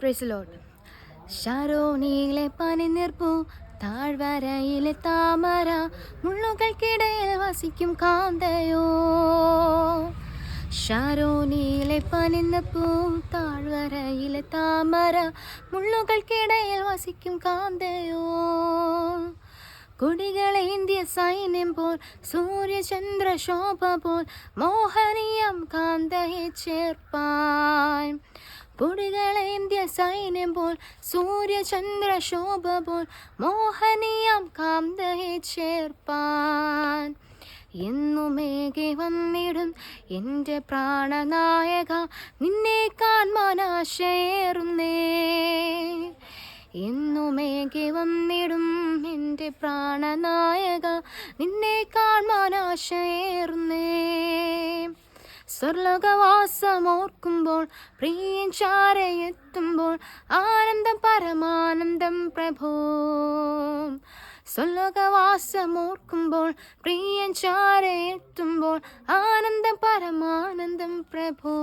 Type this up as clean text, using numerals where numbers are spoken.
Praise Lord. ശാരോനിലെ പനിനീർപ്പൂ, താഴ്വരയിലെ താമര, മുള്ളുകൾക്കിടയിൽ വസിക്കും കാന്തയോ. ശാരോനിലെ പനിനീർപ്പൂ, താഴ്വരയിലെ താമര, മുള്ളുകൾക്കിടയിൽ വസിക്കും കാന്തയോ. കൊടികളേന്തിയ സൈന്യം പോൽ, സൂര്യചന്ദ്ര ശോഭ പോൽ, മോഹനീയം കാന്തയെ ചേർപ്പാൻ. കൊടികളേന്തിയ സൈന്യം പോൽ, സൂര്യചന്ദ്ര ശോഭ പോൽ, മോഹനീയം കാന്തയെ ചേർപ്പാൻ. എന്നുമേകെ വന്നിടും എൻ്റെ പ്രാണനായക, നിന്നെ കാൺമാൻ ആശയേറുന്നേ. എന്നുമേകെ വന്നിടും എൻ്റെ പ്രാണനായക, നിന്നെ കാൺമാൻ ആശയേറുന്നേ. സ്വർലോകവാസമോർക്കുമ്പോൾ, പ്രിയൻ ചാരയെത്തുമ്പോൾ, ആനന്ദം പരമാനന്ദം പ്രഭോ. സ്വർലോകവാസമോർക്കുമ്പോൾ, പ്രിയൻ ചാരയെത്തുമ്പോൾ, ആനന്ദം പരമാനന്ദം പ്രഭോ.